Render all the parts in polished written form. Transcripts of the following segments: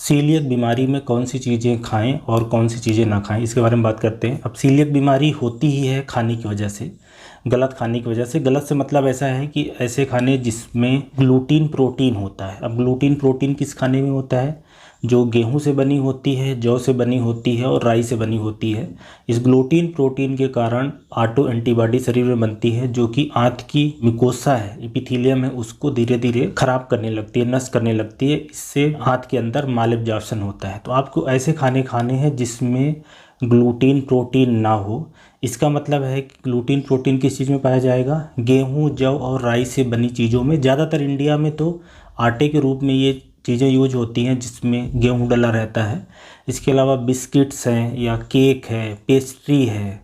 Celiac बीमारी में कौन सी चीज़ें खाएं और कौन सी चीज़ें ना खाएं, इसके बारे में बात करते हैं। अब सीलियक बीमारी होती ही है खाने की वजह से, गलत खाने की वजह से। गलत से मतलब ऐसा है कि ऐसे खाने जिसमें ग्लूटीन प्रोटीन होता है। अब ग्लूटीन प्रोटीन किस खाने में होता है? जो गेहूं से बनी होती है, जौ से बनी होती है और राई से बनी होती है। इस ग्लूटीन प्रोटीन के कारण ऑटो एंटीबॉडी शरीर में बनती है, जो कि आंत की मिकोसा है, एपिथेलियम है, उसको धीरे धीरे खराब करने लगती है, नष्ट करने लगती है। इससे आंत के अंदर माल एब्जॉर्प्शन होता है। तो आपको ऐसे खाने खाने हैं जिसमें ग्लूटीन प्रोटीन ना हो। इसका मतलब है कि ग्लूटीन प्रोटीन किस चीज़ में पाया जाएगा? गेहूं, जौ और राई से बनी चीज़ों में। ज़्यादातर इंडिया में तो आटे के रूप में ये चीज़ें यूज होती हैं जिसमें गेहूं डला रहता है। इसके अलावा बिस्किट्स हैं या केक है, पेस्ट्री है,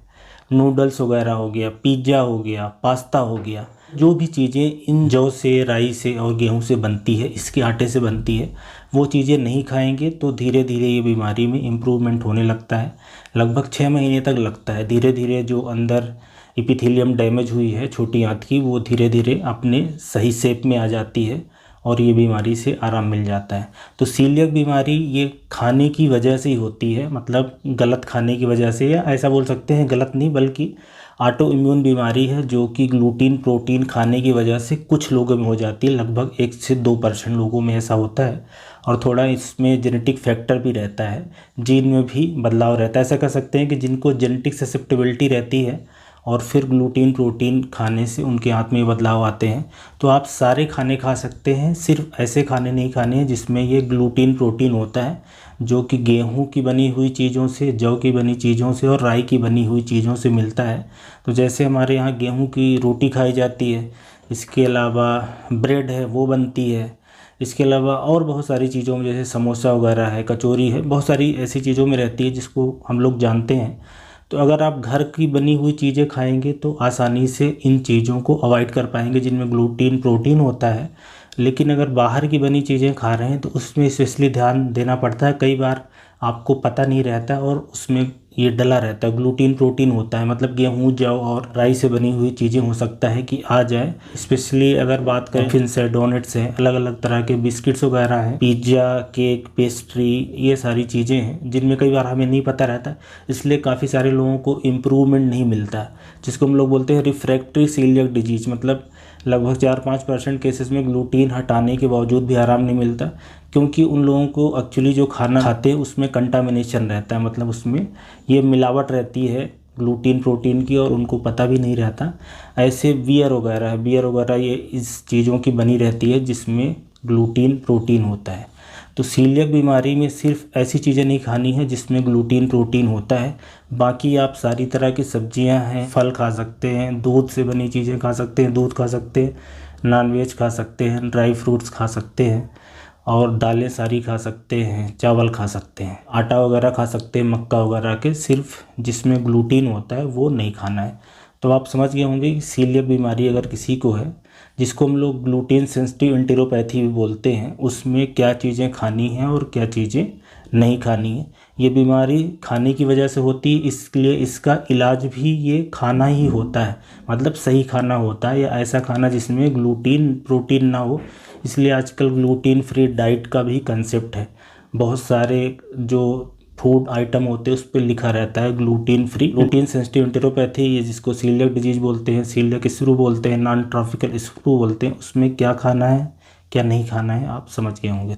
नूडल्स वगैरह हो गया, पिज़्ज़ा हो गया, पास्ता हो गया, जो भी चीज़ें इन जौ से, राई से और गेहूं से बनती है, इसके आटे से बनती है, वो चीज़ें नहीं खाएंगे तो धीरे धीरे ये बीमारी में इम्प्रूवमेंट होने लगता है। लगभग 6 महीने तक लगता है। धीरे धीरे जो अंदर एपिथेलियम डैमेज हुई है छोटी आंत की, वो धीरे धीरे अपने सही शेप में आ जाती है और ये बीमारी से आराम मिल जाता है। तो सीलियक बीमारी ये खाने की वजह से ही होती है, मतलब गलत खाने की वजह से, या ऐसा बोल सकते हैं गलत नहीं बल्कि ऑटो इम्यून बीमारी है, जो कि ग्लूटीन प्रोटीन खाने की वजह से कुछ लोगों में हो जाती है। लगभग 1 से 2% लोगों में ऐसा होता है। और थोड़ा इसमें जेनेटिक फैक्टर भी रहता है, जीन में भी बदलाव रहता है। ऐसा कह सकते हैं कि जिनको जेनेटिक ससेप्टिबिलिटी रहती है और फिर ग्लूटीन प्रोटीन खाने से उनके आंत में बदलाव आते हैं। तो आप सारे खाने खा सकते हैं, सिर्फ ऐसे खाने नहीं खाने हैं जिसमें ये ग्लूटीन प्रोटीन होता है, जो कि गेहूं की बनी हुई चीज़ों से, जौ की बनी चीज़ों से और राई की बनी हुई चीज़ों से मिलता है। तो जैसे हमारे यहाँ गेहूं की रोटी खाई जाती है, इसके अलावा ब्रेड है वो बनती है, इसके अलावा और बहुत सारी चीज़ों में जैसे समोसा वगैरह है, कचौरी है, बहुत सारी ऐसी चीज़ों में रहती है जिसको हम लोग जानते हैं। तो अगर आप घर की बनी हुई चीज़ें खाएंगे तो आसानी से इन चीज़ों को अवॉइड कर पाएंगे जिनमें ग्लूटीन प्रोटीन होता है। लेकिन अगर बाहर की बनी चीज़ें खा रहे हैं तो उसमें स्पेशली ध्यान देना पड़ता है। कई बार आपको पता नहीं रहता और उसमें ये डला रहता है, ग्लूटीन प्रोटीन होता है, मतलब गेहूं, जौ और राई से बनी हुई चीज़ें हो सकता है कि आ जाए। स्पेशली अगर बात करें फिन्स है, डोनट्स हैं, अलग अलग तरह के बिस्किट्स वगैरह हैं, पिज़्ज़ा, केक, पेस्ट्री, ये सारी चीज़ें हैं जिनमें कई बार हमें नहीं पता रहता, इसलिए काफ़ी सारे लोगों को इम्प्रूवमेंट नहीं मिलता, जिसको हम लोग बोलते हैं रिफ्रैक्टरी सीलियक डिजीज। मतलब लगभग 4-5% केसेस में ग्लूटीन हटाने के बावजूद भी आराम नहीं मिलता, क्योंकि उन लोगों को एक्चुअली जो खाना खाते हैं उसमें कंटामिनेशन रहता है, मतलब उसमें ये मिलावट रहती है ग्लूटीन प्रोटीन की और उनको पता भी नहीं रहता। ऐसे बियर वगैरह है, बियर वगैरह ये इस चीज़ों की बनी रहती है जिसमें ग्लूटीन प्रोटीन होता है। तो सीलियक बीमारी में सिर्फ ऐसी चीज़ें नहीं खानी है जिसमें ग्लूटीन प्रोटीन होता है। बाकी आप सारी तरह की सब्जियां हैं, फल खा सकते हैं, दूध से बनी चीज़ें खा सकते हैं, दूध खा सकते हैं, नॉनवेज खा सकते हैं, ड्राई फ्रूट्स खा सकते हैं और दालें सारी खा सकते हैं, चावल खा सकते हैं, आटा वगैरह खा सकते हैं, मक्का वगैरह के। सिर्फ जिसमें ग्लूटीन होता है वो नहीं खाना है। तो आप समझ गए होंगे कि सीलियक बीमारी अगर किसी को है, जिसको हम लोग ग्लूटीन सेंसिटिव एंटेरोपैथी भी बोलते हैं, उसमें क्या चीज़ें खानी हैं और क्या चीज़ें नहीं खानी है। ये बीमारी खाने की वजह से होती है, इसलिए इसका इलाज भी ये खाना ही होता है, मतलब सही खाना होता है या ऐसा खाना जिसमें ग्लूटीन प्रोटीन ना हो। इसलिए आजकल ग्लूटीन फ्री डाइट का भी कंसेप्ट है। बहुत सारे जो फूड आइटम होते हैं उस पर लिखा रहता है gluten free. Gluten sensitive enteropathy, ये जिसको सीलियक डिजीज बोलते हैं, सीलियक स्क्रू बोलते हैं, नॉन ट्रॉपिकल स्क्रू बोलते हैं, उसमें क्या खाना है क्या नहीं खाना है आप समझ गए होंगे।